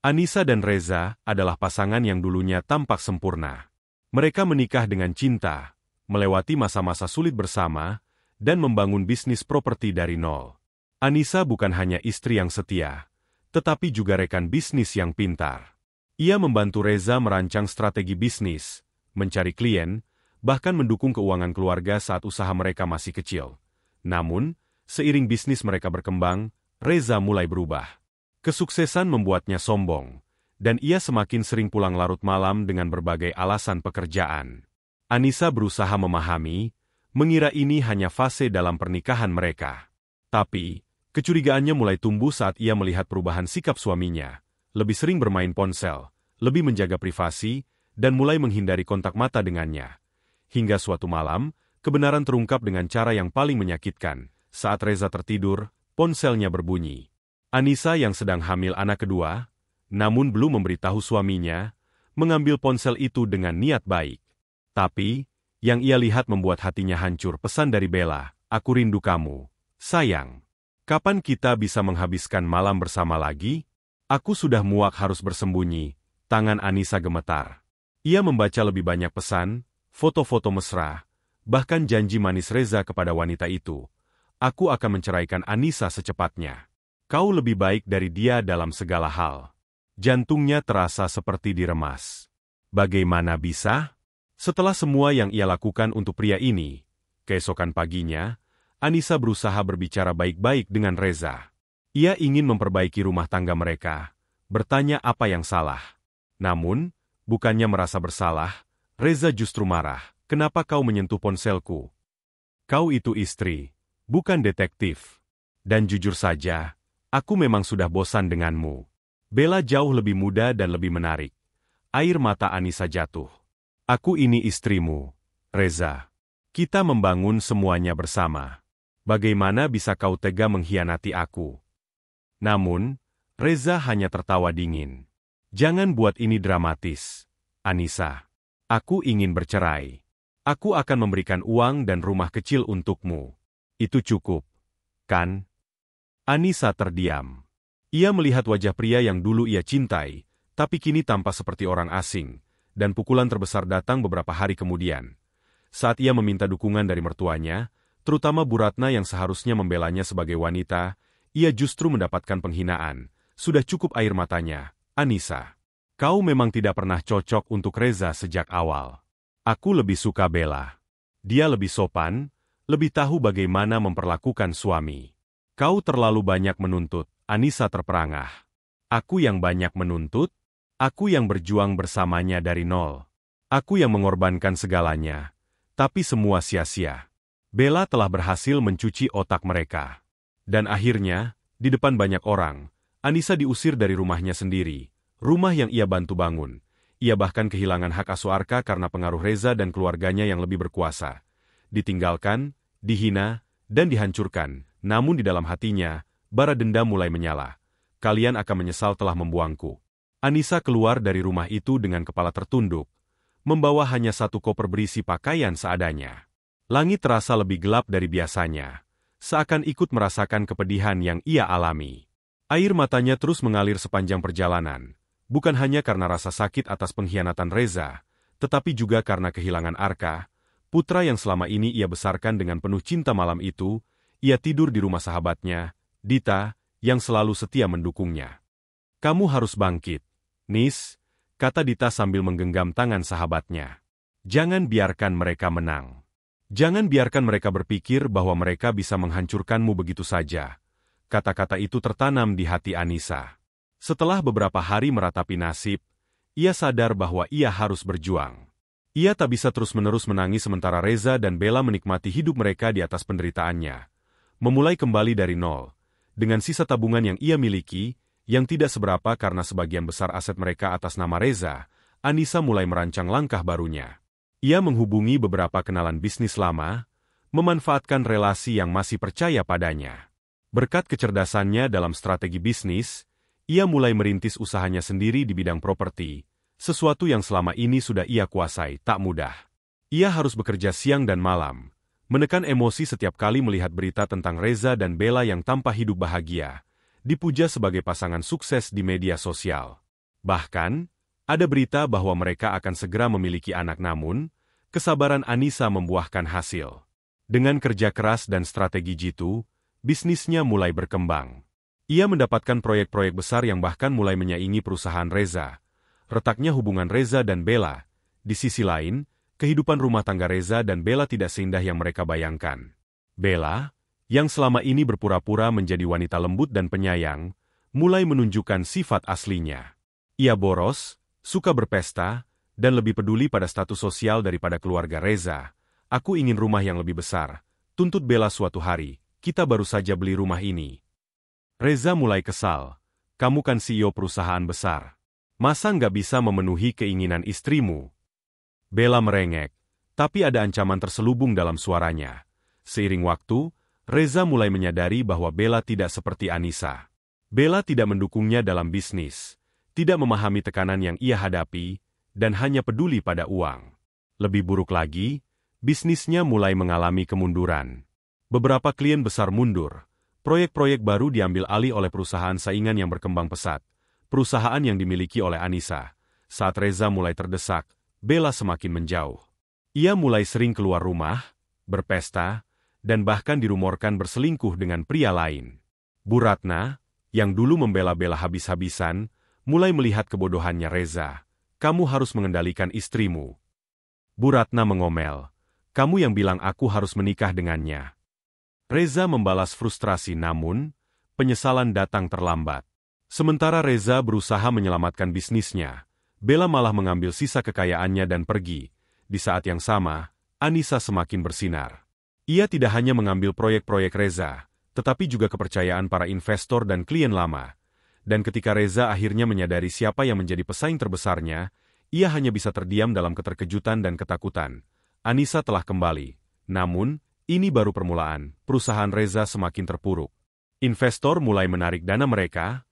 Anissa dan Reza adalah pasangan yang dulunya tampak sempurna. Mereka menikah dengan cinta, melewati masa-masa sulit bersama, dan membangun bisnis properti dari nol. Anissa bukan hanya istri yang setia, tetapi juga rekan bisnis yang pintar. Ia membantu Reza merancang strategi bisnis, mencari klien, bahkan mendukung keuangan keluarga saat usaha mereka masih kecil. Namun, seiring bisnis mereka berkembang, Reza mulai berubah. Kesuksesan membuatnya sombong, dan ia semakin sering pulang larut malam dengan berbagai alasan pekerjaan. Anissa berusaha memahami, mengira ini hanya fase dalam pernikahan mereka. Tapi, kecurigaannya mulai tumbuh saat ia melihat perubahan sikap suaminya, lebih sering bermain ponsel, lebih menjaga privasi, dan mulai menghindari kontak mata dengannya. Hingga suatu malam, kebenaran terungkap dengan cara yang paling menyakitkan. Saat Reza tertidur, ponselnya berbunyi. Anissa yang sedang hamil anak kedua, namun belum memberitahu suaminya, mengambil ponsel itu dengan niat baik. Tapi, yang ia lihat membuat hatinya hancur. Pesan dari Bella, "Aku rindu kamu. Sayang, kapan kita bisa menghabiskan malam bersama lagi?" Aku sudah muak harus bersembunyi. Tangan Anissa gemetar. Ia membaca lebih banyak pesan, foto-foto mesra, bahkan janji manis Reza kepada wanita itu. "Aku akan menceraikan Anissa secepatnya. Kau lebih baik dari dia dalam segala hal." Jantungnya terasa seperti diremas. Bagaimana bisa? Setelah semua yang ia lakukan untuk pria ini, keesokan paginya, Anissa berusaha berbicara baik-baik dengan Reza. Ia ingin memperbaiki rumah tangga mereka, bertanya apa yang salah. Namun, bukannya merasa bersalah, Reza justru marah. "Kenapa kau menyentuh ponselku? Kau itu istri, bukan detektif. Dan jujur saja, aku memang sudah bosan denganmu." Bella jauh lebih muda dan lebih menarik. Air mata Anissa jatuh. "Aku ini istrimu, Reza. Kita membangun semuanya bersama. Bagaimana bisa kau tega mengkhianati aku?" Namun, Reza hanya tertawa dingin. "Jangan buat ini dramatis, Anissa. Aku ingin bercerai. Aku akan memberikan uang dan rumah kecil untukmu. Itu cukup, kan?" Anissa terdiam. Ia melihat wajah pria yang dulu ia cintai, tapi kini tampak seperti orang asing, dan pukulan terbesar datang beberapa hari kemudian. Saat ia meminta dukungan dari mertuanya, terutama Bu Ratna yang seharusnya membelanya sebagai wanita, ia justru mendapatkan penghinaan. Sudah cukup air matanya. "Anissa, kau memang tidak pernah cocok untuk Reza sejak awal. Aku lebih suka Bella. Dia lebih sopan, lebih tahu bagaimana memperlakukan suami. Kau terlalu banyak menuntut." Anissa terperangah. "Aku yang banyak menuntut? Aku yang berjuang bersamanya dari nol. Aku yang mengorbankan segalanya. Tapi semua sia-sia." Bella telah berhasil mencuci otak mereka. Dan akhirnya, di depan banyak orang, Anissa diusir dari rumahnya sendiri, rumah yang ia bantu bangun. Ia bahkan kehilangan hak asuh Arka karena pengaruh Reza dan keluarganya yang lebih berkuasa. Ditinggalkan, dihina, dan dihancurkan. Namun di dalam hatinya, bara dendam mulai menyala. "Kalian akan menyesal telah membuangku." Anissa keluar dari rumah itu dengan kepala tertunduk, membawa hanya satu koper berisi pakaian seadanya. Langit terasa lebih gelap dari biasanya, seakan ikut merasakan kepedihan yang ia alami. Air matanya terus mengalir sepanjang perjalanan, bukan hanya karena rasa sakit atas pengkhianatan Reza, tetapi juga karena kehilangan Arka, putra yang selama ini ia besarkan dengan penuh cinta. Malam itu, ia tidur di rumah sahabatnya, Dita, yang selalu setia mendukungnya. "Kamu harus bangkit, Nis," kata Dita sambil menggenggam tangan sahabatnya. "Jangan biarkan mereka menang. Jangan biarkan mereka berpikir bahwa mereka bisa menghancurkanmu begitu saja." Kata-kata itu tertanam di hati Anissa. Setelah beberapa hari meratapi nasib, ia sadar bahwa ia harus berjuang. Ia tak bisa terus-menerus menangis sementara Reza dan Bella menikmati hidup mereka di atas penderitaannya. Memulai kembali dari nol. Dengan sisa tabungan yang ia miliki, yang tidak seberapa karena sebagian besar aset mereka atas nama Reza, Anissa mulai merancang langkah barunya. Ia menghubungi beberapa kenalan bisnis lama, memanfaatkan relasi yang masih percaya padanya. Berkat kecerdasannya dalam strategi bisnis, ia mulai merintis usahanya sendiri di bidang properti, sesuatu yang selama ini sudah ia kuasai. Tak mudah. Ia harus bekerja siang dan malam, menekan emosi setiap kali melihat berita tentang Reza dan Bella yang tanpa hidup bahagia, dipuja sebagai pasangan sukses di media sosial. Bahkan, ada berita bahwa mereka akan segera memiliki anak, namun kesabaran Anissa membuahkan hasil. Dengan kerja keras dan strategi jitu, bisnisnya mulai berkembang. Ia mendapatkan proyek-proyek besar yang bahkan mulai menyaingi perusahaan Reza. Retaknya hubungan Reza dan Bella. Di sisi lain, kehidupan rumah tangga Reza dan Bella tidak seindah yang mereka bayangkan. Bella, yang selama ini berpura-pura menjadi wanita lembut dan penyayang, mulai menunjukkan sifat aslinya. Ia boros, suka berpesta, dan lebih peduli pada status sosial daripada keluarga Reza. Aku ingin rumah yang lebih besar, tuntut Bella suatu hari. Kita baru saja beli rumah ini. Reza mulai kesal. Kamu kan CEO perusahaan besar. Masa nggak bisa memenuhi keinginan istrimu? Bella merengek, tapi ada ancaman terselubung dalam suaranya. Seiring waktu, Reza mulai menyadari bahwa Bella tidak seperti Anissa. Bella tidak mendukungnya dalam bisnis, tidak memahami tekanan yang ia hadapi, dan hanya peduli pada uang. Lebih buruk lagi, bisnisnya mulai mengalami kemunduran. Beberapa klien besar mundur, proyek-proyek baru diambil alih oleh perusahaan saingan yang berkembang pesat, perusahaan yang dimiliki oleh Anissa. Saat Reza mulai terdesak, Bella semakin menjauh. Ia mulai sering keluar rumah, berpesta, dan bahkan dirumorkan berselingkuh dengan pria lain. Bu Ratna, yang dulu membela Bella habis-habisan, mulai melihat kebodohannya Reza. Kamu harus mengendalikan istrimu. Bu Ratna mengomel, kamu yang bilang aku harus menikah dengannya. Reza membalas frustrasi, namun penyesalan datang terlambat. Sementara Reza berusaha menyelamatkan bisnisnya, Bella malah mengambil sisa kekayaannya dan pergi. Di saat yang sama, Anissa semakin bersinar. Ia tidak hanya mengambil proyek-proyek Reza, tetapi juga kepercayaan para investor dan klien lama. Dan ketika Reza akhirnya menyadari siapa yang menjadi pesaing terbesarnya, ia hanya bisa terdiam dalam keterkejutan dan ketakutan. Anissa telah kembali. Namun, ini baru permulaan. Perusahaan Reza semakin terpuruk. Investor mulai menarik dana mereka.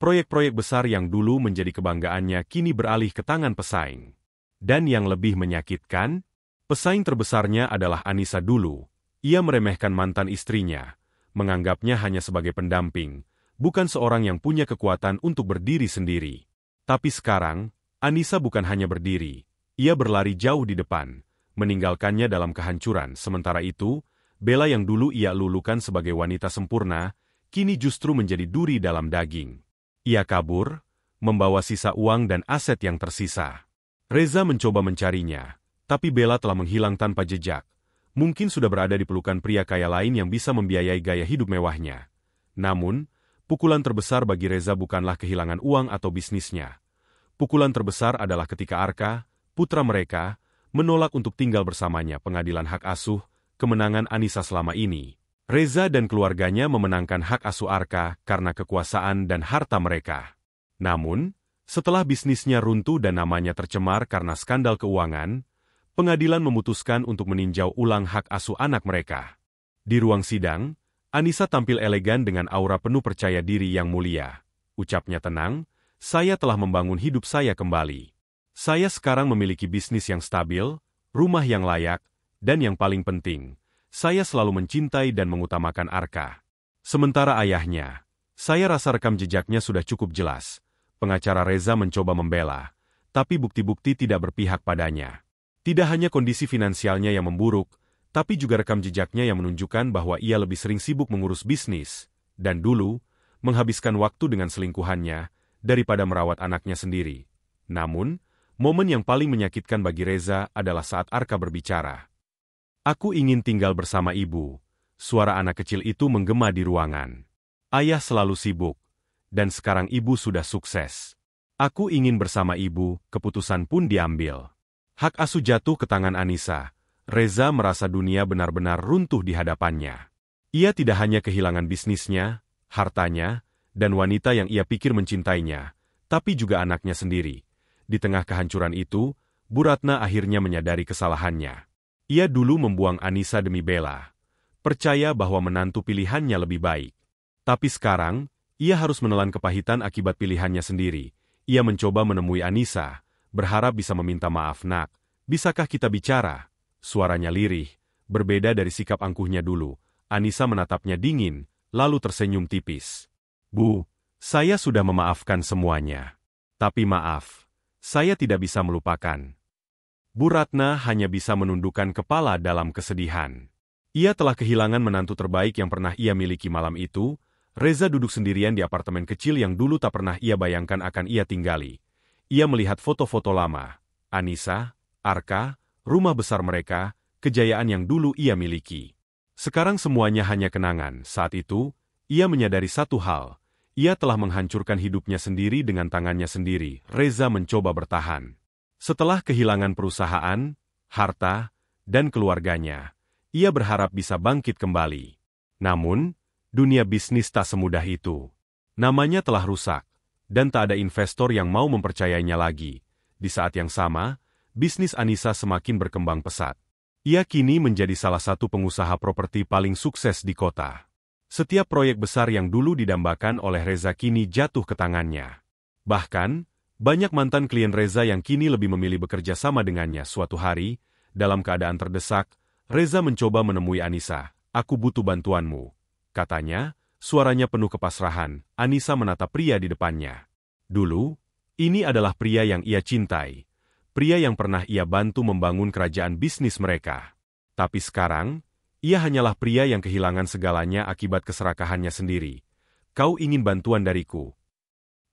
Proyek-proyek besar yang dulu menjadi kebanggaannya kini beralih ke tangan pesaing. Dan yang lebih menyakitkan, pesaing terbesarnya adalah Anissa dulu. Ia meremehkan mantan istrinya, menganggapnya hanya sebagai pendamping, bukan seorang yang punya kekuatan untuk berdiri sendiri. Tapi sekarang, Anissa bukan hanya berdiri, ia berlari jauh di depan, meninggalkannya dalam kehancuran. Sementara itu, Bella yang dulu ia lulukan sebagai wanita sempurna, kini justru menjadi duri dalam daging. Ia kabur, membawa sisa uang dan aset yang tersisa. Reza mencoba mencarinya, tapi Bella telah menghilang tanpa jejak. Mungkin sudah berada di pelukan pria kaya lain yang bisa membiayai gaya hidup mewahnya. Namun, pukulan terbesar bagi Reza bukanlah kehilangan uang atau bisnisnya. Pukulan terbesar adalah ketika Arka, putra mereka, menolak untuk tinggal bersamanya. Pengadilan hak asuh, kemenangan Anissa selama ini. Reza dan keluarganya memenangkan hak asuh Arka karena kekuasaan dan harta mereka. Namun, setelah bisnisnya runtuh dan namanya tercemar karena skandal keuangan, pengadilan memutuskan untuk meninjau ulang hak asuh anak mereka. Di ruang sidang, Anissa tampil elegan dengan aura penuh percaya diri yang mulia. Ucapnya tenang, saya telah membangun hidup saya kembali. Saya sekarang memiliki bisnis yang stabil, rumah yang layak, dan yang paling penting, saya selalu mencintai dan mengutamakan Arka. Sementara ayahnya, saya rasa rekam jejaknya sudah cukup jelas. Pengacara Reza mencoba membela, tapi bukti-bukti tidak berpihak padanya. Tidak hanya kondisi finansialnya yang memburuk, tapi juga rekam jejaknya yang menunjukkan bahwa ia lebih sering sibuk mengurus bisnis, dan dulu, menghabiskan waktu dengan selingkuhannya, daripada merawat anaknya sendiri. Namun, momen yang paling menyakitkan bagi Reza adalah saat Arka berbicara. Aku ingin tinggal bersama ibu. Suara anak kecil itu menggema di ruangan. Ayah selalu sibuk, dan sekarang ibu sudah sukses. Aku ingin bersama ibu, keputusan pun diambil. Hak asuh jatuh ke tangan Anissa. Reza merasa dunia benar-benar runtuh di hadapannya. Ia tidak hanya kehilangan bisnisnya, hartanya, dan wanita yang ia pikir mencintainya, tapi juga anaknya sendiri. Di tengah kehancuran itu, Bu Ratna akhirnya menyadari kesalahannya. Ia dulu membuang Anissa demi Bella, percaya bahwa menantu pilihannya lebih baik. Tapi sekarang, ia harus menelan kepahitan akibat pilihannya sendiri. Ia mencoba menemui Anissa, berharap bisa meminta maaf. Nak, bisakah kita bicara? Suaranya lirih, berbeda dari sikap angkuhnya dulu. Anissa menatapnya dingin, lalu tersenyum tipis. Bu, saya sudah memaafkan semuanya. Tapi maaf, saya tidak bisa melupakan. Bu Ratna hanya bisa menundukkan kepala dalam kesedihan. Ia telah kehilangan menantu terbaik yang pernah ia miliki malam itu. Reza duduk sendirian di apartemen kecil yang dulu tak pernah ia bayangkan akan ia tinggali. Ia melihat foto-foto lama, Anissa, Arka, rumah besar mereka, kejayaan yang dulu ia miliki. Sekarang semuanya hanya kenangan. Saat itu, ia menyadari satu hal. Ia telah menghancurkan hidupnya sendiri dengan tangannya sendiri. Reza mencoba bertahan. Setelah kehilangan perusahaan, harta, dan keluarganya, ia berharap bisa bangkit kembali. Namun, dunia bisnis tak semudah itu. Namanya telah rusak, dan tak ada investor yang mau mempercayainya lagi. Di saat yang sama, bisnis Anissa semakin berkembang pesat. Ia kini menjadi salah satu pengusaha properti paling sukses di kota. Setiap proyek besar yang dulu didambakan oleh Reza kini jatuh ke tangannya. Bahkan, banyak mantan klien Reza yang kini lebih memilih bekerja sama dengannya. Suatu hari, dalam keadaan terdesak, Reza mencoba menemui Anissa. "Aku butuh bantuanmu," katanya, suaranya penuh kepasrahan. Anissa menatap pria di depannya. Dulu, ini adalah pria yang ia cintai. Pria yang pernah ia bantu membangun kerajaan bisnis mereka. Tapi sekarang, ia hanyalah pria yang kehilangan segalanya akibat keserakahannya sendiri. "Kau ingin bantuan dariku?"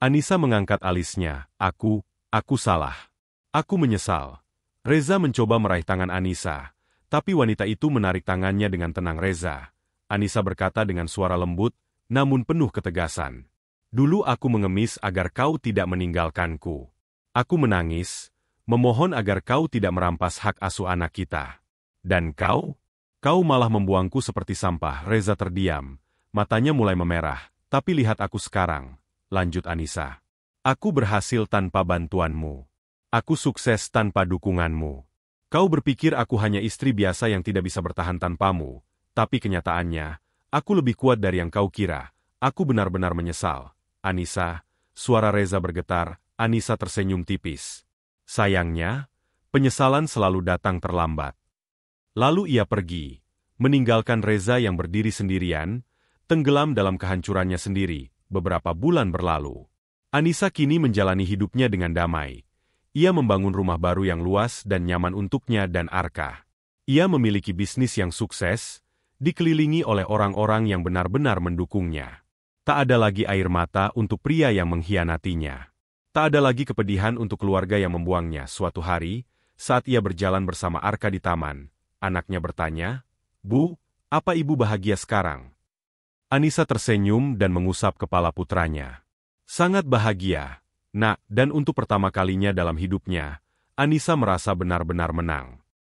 Anissa mengangkat alisnya. Aku salah. Aku menyesal." Reza mencoba meraih tangan Anissa, tapi wanita itu menarik tangannya dengan tenang. "Reza," Anissa berkata dengan suara lembut, namun penuh ketegasan. "Dulu aku mengemis agar kau tidak meninggalkanku. Aku menangis, memohon agar kau tidak merampas hak asuh anak kita. Dan kau malah membuangku seperti sampah." Reza terdiam, matanya mulai memerah. "Tapi lihat aku sekarang," lanjut Anissa. "Aku berhasil tanpa bantuanmu. Aku sukses tanpa dukunganmu. Kau berpikir aku hanya istri biasa yang tidak bisa bertahan tanpamu. Tapi kenyataannya, aku lebih kuat dari yang kau kira. Aku benar-benar menyesal." "Anissa," suara Reza bergetar. Anissa tersenyum tipis. Sayangnya, penyesalan selalu datang terlambat. Lalu ia pergi, meninggalkan Reza yang berdiri sendirian, tenggelam dalam kehancurannya sendiri. Beberapa bulan berlalu. Anissa kini menjalani hidupnya dengan damai. Ia membangun rumah baru yang luas dan nyaman untuknya dan Arka. Ia memiliki bisnis yang sukses, dikelilingi oleh orang-orang yang benar-benar mendukungnya. Tak ada lagi air mata untuk pria yang mengkhianatinya. Tak ada lagi kepedihan untuk keluarga yang membuangnya. Suatu hari, saat ia berjalan bersama Arka di taman, anaknya bertanya, "Bu, apa ibu bahagia sekarang?" Anissa tersenyum dan mengusap kepala putranya. "Sangat bahagia, Nak," dan untuk pertama kalinya dalam hidupnya, Anissa merasa benar-benar menang.